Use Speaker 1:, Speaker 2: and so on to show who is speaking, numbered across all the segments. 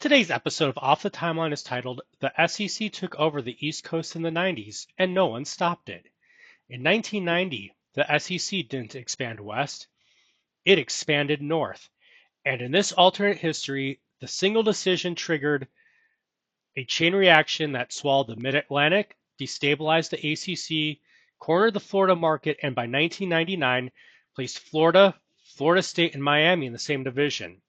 Speaker 1: Today's episode of Off the Timeline is titled "The SEC Took Over the East Coast in the 90s and No One Stopped It." In 1990, the SEC didn't expand west, it expanded north. And in this alternate history, the single decision triggered a chain reaction that swallowed the Mid-Atlantic, destabilized the ACC, cornered the Florida market, and by 1999 placed Florida, Florida State, and Miami in the same division.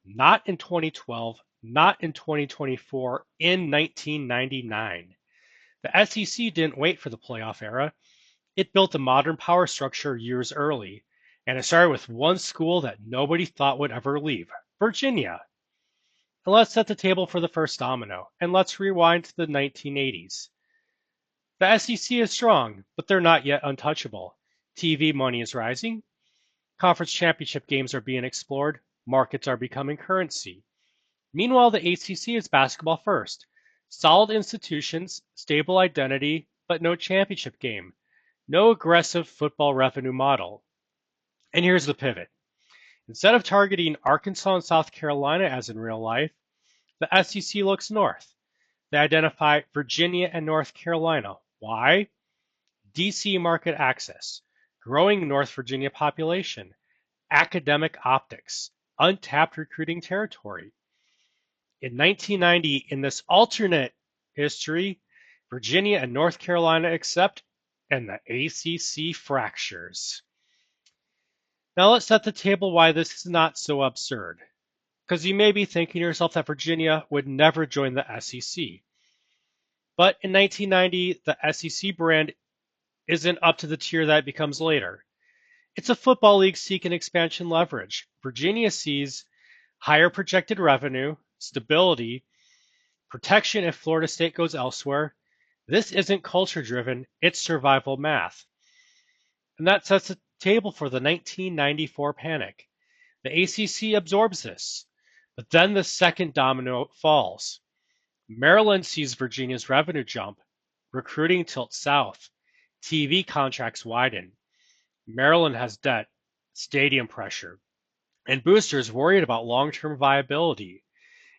Speaker 1: Not in 2012, not in 2024, in 1999. The SEC didn't wait for the playoff era. It built a modern power structure years early, and it started with one school that nobody thought would ever leave, Virginia. And let's set the table for the first domino, and let's rewind to the 1980s. The SEC is strong, but they're not yet untouchable. TV money is rising, conference championship games are being explored, markets are becoming currency. Meanwhile, the ACC is basketball first. Solid institutions, stable identity, but no championship game. No aggressive football revenue model. And here's the pivot. Instead of targeting Arkansas and South Carolina as in real life, the SEC looks north. They identify Virginia and North Carolina. Why? DC market access, growing North Virginia population, academic optics, untapped recruiting territory. In 1990, in this alternate history, Virginia and North Carolina accept, and the ACC fractures. Now let's set the table why this is not so absurd. Because you may be thinking to yourself that Virginia would never join the SEC. But in 1990, the SEC brand isn't up to the tier that it becomes later. It's a football league seeking expansion leverage. Virginia sees higher projected revenue, stability, protection if Florida State goes elsewhere. This isn't culture driven, it's survival math. And that sets the table for the 1994 panic. The ACC absorbs this, but then the second domino falls. Maryland sees Virginia's revenue jump, recruiting tilts south, TV contracts widen. Maryland has debt, stadium pressure, and boosters worried about long-term viability.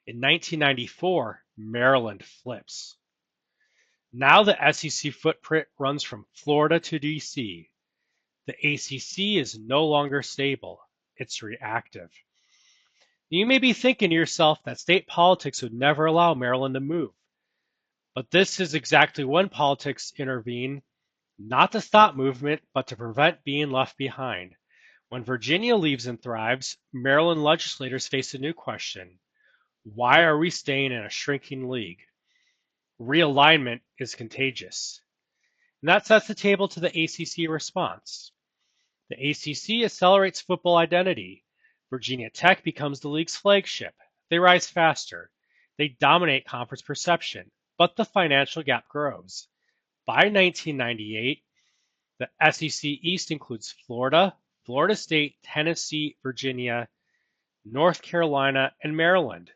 Speaker 1: In 1994, Maryland flips. Now the SEC footprint runs from Florida to DC. The ACC is no longer stable, it's reactive. You may be thinking to yourself that state politics would never allow Maryland to move. But this is exactly when politics intervene, not to stop movement, but to prevent being left behind. When Virginia leaves and thrives, Maryland legislators face a new question. Why are we staying in a shrinking league? Realignment is contagious. And that sets the table to the ACC response. The ACC accelerates football identity. Virginia Tech becomes the league's flagship. They rise faster. They dominate conference perception, but the financial gap grows. By 1998, the SEC East includes Florida, Florida State, Tennessee, Virginia, North Carolina, and Maryland.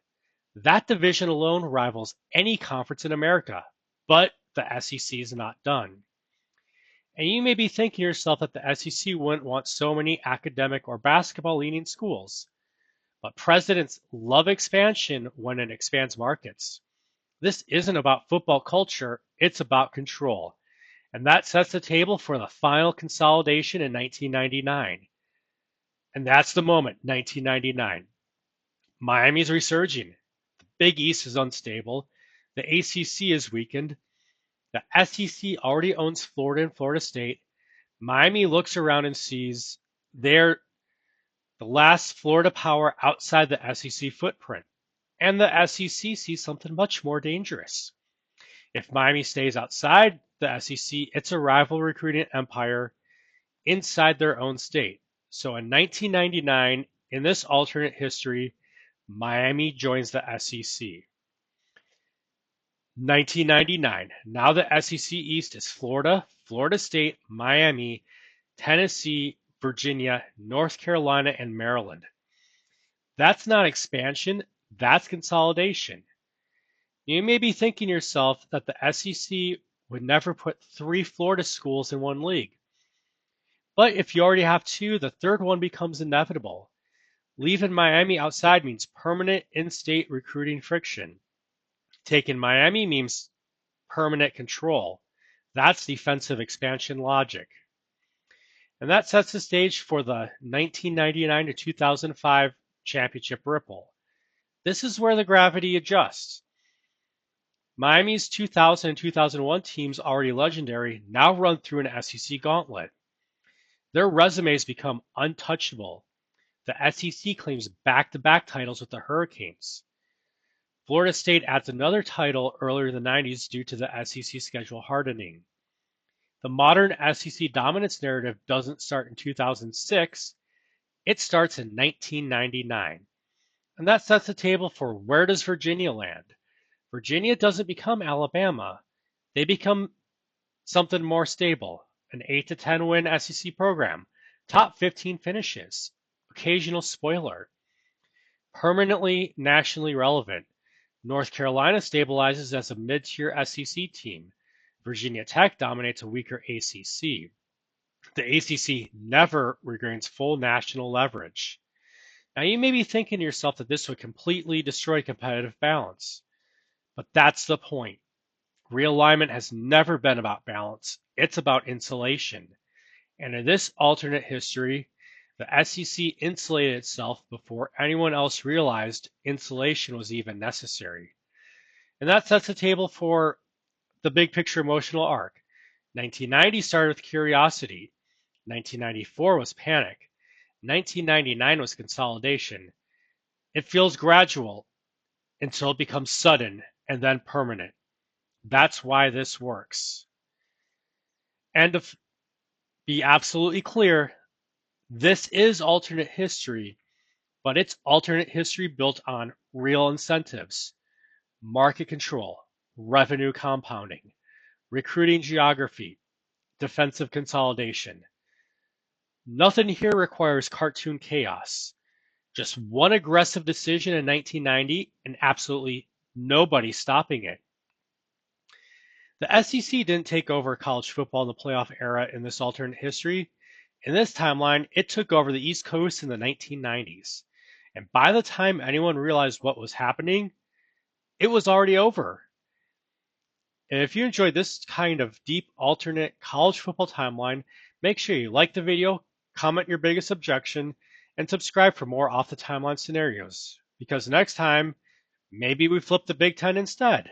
Speaker 1: That division alone rivals any conference in America, but the SEC is not done. And you may be thinking to yourself that the SEC wouldn't want so many academic or basketball-leaning schools. But presidents love expansion when it expands markets. This isn't about football culture, it's about control. And that sets the table for the final consolidation in 1999. And that's the moment, 1999. Miami's resurging. The Big East is unstable. The ACC is weakened. The SEC already owns Florida and Florida State. Miami looks around and sees they're the last Florida power outside the SEC footprint. And the SEC sees something much more dangerous. If Miami stays outside the SEC, it's a rival recruiting empire inside their own state. So in 1999, in this alternate history, Miami joins the SEC. 1999. Now the SEC East is Florida, Florida State, Miami, Tennessee, Virginia, North Carolina, and Maryland. That's not expansion, that's consolidation. You may be thinking to yourself that the SEC would never put 3 Florida schools in one league. But if you already have 2, the third one becomes inevitable. Leaving Miami outside means permanent in-state recruiting friction. Taking Miami means permanent control. That's defensive expansion logic. And that sets the stage for the 1999 to 2005 championship ripple. This is where the gravity adjusts. Miami's 2000 and 2001 teams, already legendary, now run through an SEC gauntlet. Their resumes become untouchable. The SEC claims back-to-back titles with the Hurricanes. Florida State adds another title earlier in the 90s due to the SEC schedule hardening. The modern SEC dominance narrative doesn't start in 2006, it starts in 1999. And that sets the table for where does Virginia land? Virginia doesn't become Alabama. They become something more stable, an 8 to 10 win SEC program, top 15 finishes, occasional spoiler, permanently nationally relevant. North Carolina stabilizes as a mid-tier SEC team. Virginia Tech dominates a weaker ACC. The ACC never regains full national leverage. Now you may be thinking to yourself that this would completely destroy competitive balance, but that's the point. Realignment has never been about balance, it's about insulation. And in this alternate history, the SEC insulated itself before anyone else realized insulation was even necessary. And that sets the table for the big picture emotional arc. 1990 started with curiosity. 1994 was panic. 1999 was consolidation. It feels gradual until it becomes sudden and then permanent. That's why this works. And to be absolutely clear, this is alternate history, but it's alternate history built on real incentives, market control, revenue compounding, recruiting geography, defensive consolidation. Nothing here requires cartoon chaos. Just one aggressive decision in 1990 and absolutely nobody stopping it. The SEC didn't take over college football in the playoff era in this alternate history. In this timeline, it took over the East Coast in the 1990s. And by the time anyone realized what was happening, it was already over. And if you enjoyed this kind of deep alternate college football timeline, make sure you like the video, comment your biggest objection, and subscribe for more off the timeline scenarios. Because next time, maybe we flip the Big Ten instead.